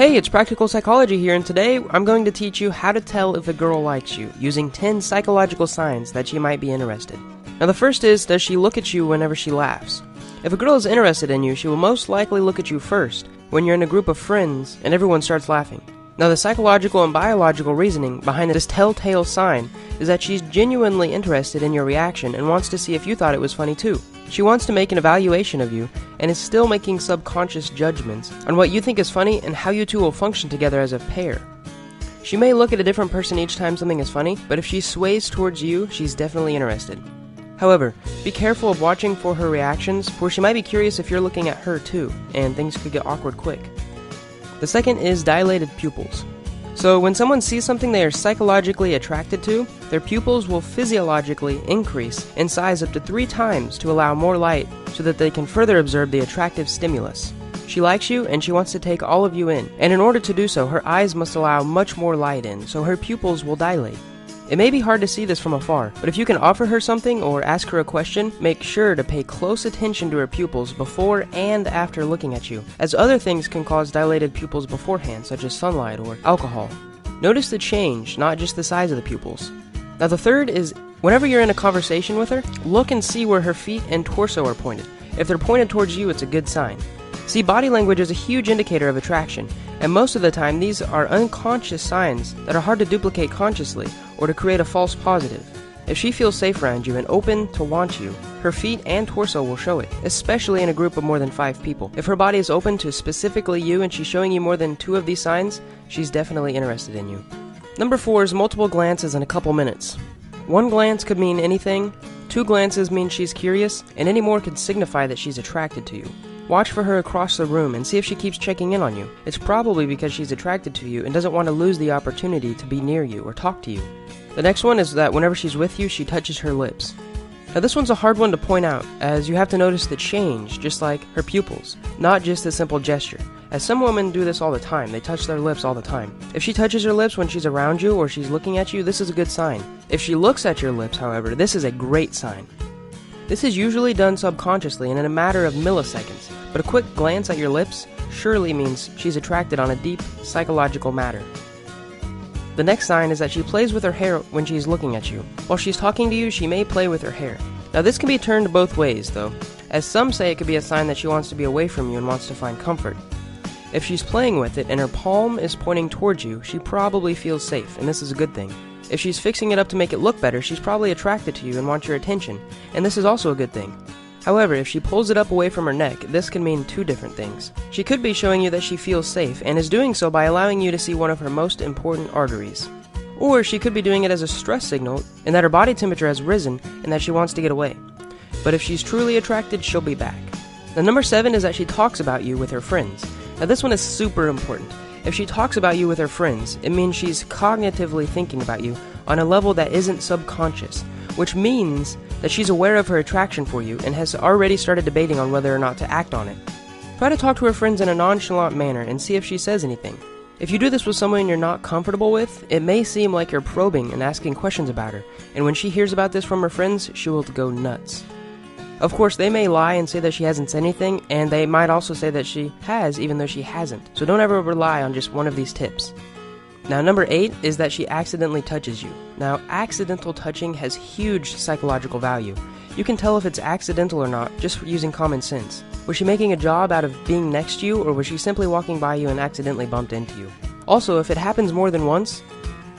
Hey, it's Practical Psychology here, and today I'm going to teach you how to tell if a girl likes you, using 10 psychological signs that she might be interested. Now the first is, does she look at you whenever she laughs? If a girl is interested in you, she will most likely look at you first, when you're in a group of friends and everyone starts laughing. Now the psychological and biological reasoning behind this telltale sign is that she's genuinely interested in your reaction and wants to see if you thought it was funny too. She wants to make an evaluation of you and is still making subconscious judgments on what you think is funny and how you two will function together as a pair. She may look at a different person each time something is funny, but if she sways towards you, she's definitely interested. However, be careful of watching for her reactions, for she might be curious if you're looking at her too, and things could get awkward quick. The second is dilated pupils. So when someone sees something they are psychologically attracted to, their pupils will physiologically increase in size up to 3 times to allow more light so that they can further absorb the attractive stimulus. She likes you and she wants to take all of you in, and in order to do so, her eyes must allow much more light in, so her pupils will dilate. It may be hard to see this from afar, but if you can offer her something or ask her a question, make sure to pay close attention to her pupils before and after looking at you, as other things can cause dilated pupils beforehand, such as sunlight or alcohol. Notice the change, not just the size of the pupils. Now the third is, whenever you're in a conversation with her, look and see where her feet and torso are pointed. If they're pointed towards you, it's a good sign. See, body language is a huge indicator of attraction, and most of the time these are unconscious signs that are hard to duplicate consciously or to create a false positive. If she feels safe around you and open to want you, her feet and torso will show it, especially in a group of more than 5 people. If her body is open to specifically you and she's showing you more than 2 of these signs, she's definitely interested in you. Number 4 is multiple glances in a couple minutes. 1 glance could mean anything, 2 glances mean she's curious, and any more could signify that she's attracted to you. Watch for her across the room and see if she keeps checking in on you. It's probably because she's attracted to you and doesn't want to lose the opportunity to be near you or talk to you. The next one is that whenever she's with you, she touches her lips. Now this one's a hard one to point out, as you have to notice the change, just like her pupils, not just a simple gesture. As some women do this all the time, they touch their lips all the time. If she touches her lips when she's around you or she's looking at you, this is a good sign. If she looks at your lips, however, this is a great sign. This is usually done subconsciously and in a matter of milliseconds, but a quick glance at your lips surely means she's attracted on a deep psychological matter. The next sign is that she plays with her hair when she's looking at you. While she's talking to you, she may play with her hair. Now this can be turned both ways though, as some say it could be a sign that she wants to be away from you and wants to find comfort. If she's playing with it and her palm is pointing towards you, she probably feels safe, and this is a good thing. If she's fixing it up to make it look better, she's probably attracted to you and wants your attention, and this is also a good thing. However, if she pulls it up away from her neck, this can mean 2 different things. She could be showing you that she feels safe, and is doing so by allowing you to see one of her most important arteries. Or she could be doing it as a stress signal, in that her body temperature has risen and that she wants to get away. But if she's truly attracted, she'll be back. The number 7 is that she talks about you with her friends. Now this one is super important. If she talks about you with her friends, it means she's cognitively thinking about you on a level that isn't subconscious, which means that she's aware of her attraction for you and has already started debating on whether or not to act on it. Try to talk to her friends in a nonchalant manner and see if she says anything. If you do this with someone you're not comfortable with, it may seem like you're probing and asking questions about her, and when she hears about this from her friends, she will go nuts. Of course, they may lie and say that she hasn't said anything, and they might also say that she has even though she hasn't, so don't ever rely on just one of these tips. Now number 8 is that she accidentally touches you. Now accidental touching has huge psychological value. You can tell if it's accidental or not just using common sense. Was she making a job out of being next to you, or was she simply walking by you and accidentally bumped into you? Also, if it happens more than once,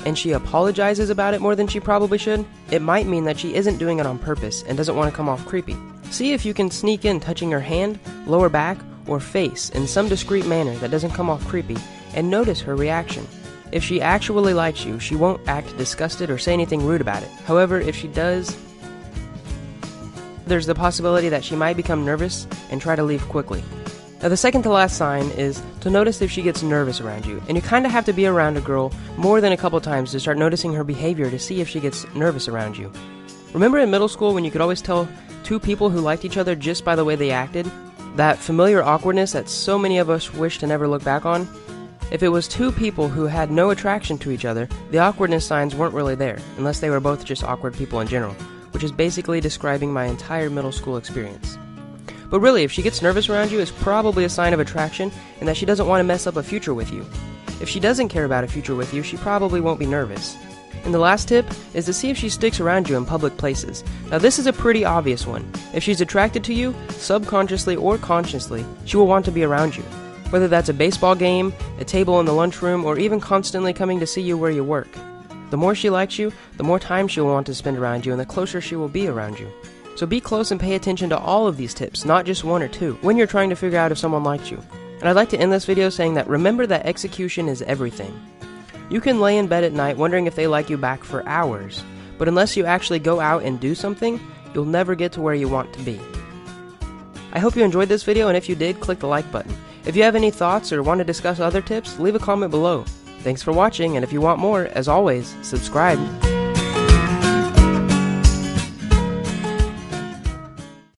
and she apologizes about it more than she probably should, it might mean that she isn't doing it on purpose and doesn't want to come off creepy. See if you can sneak in touching her hand, lower back, or face in some discreet manner that doesn't come off creepy, and notice her reaction. If she actually likes you, she won't act disgusted or say anything rude about it. However, if she does, there's the possibility that she might become nervous and try to leave quickly. Now the second to last sign is to notice if she gets nervous around you, and you kinda have to be around a girl more than a couple times to start noticing her behavior to see if she gets nervous around you. Remember in middle school when you could always tell 2 people who liked each other just by the way they acted? That familiar awkwardness that so many of us wish to never look back on? If it was 2 people who had no attraction to each other, the awkwardness signs weren't really there, unless they were both just awkward people in general, which is basically describing my entire middle school experience. But really, if she gets nervous around you, it's probably a sign of attraction and that she doesn't want to mess up a future with you. If she doesn't care about a future with you, she probably won't be nervous. And the last tip is to see if she sticks around you in public places. Now this is a pretty obvious one. If she's attracted to you, subconsciously or consciously, she will want to be around you. Whether that's a baseball game, a table in the lunchroom, or even constantly coming to see you where you work. The more she likes you, the more time she will want to spend around you and the closer she will be around you. So be close and pay attention to all of these tips, not just one or two, when you're trying to figure out if someone likes you. And I'd like to end this video saying that remember that execution is everything. You can lay in bed at night wondering if they like you back for hours, but unless you actually go out and do something, you'll never get to where you want to be. I hope you enjoyed this video, and if you did, click the like button. If you have any thoughts or want to discuss other tips, leave a comment below. Thanks for watching, and if you want more, as always, subscribe.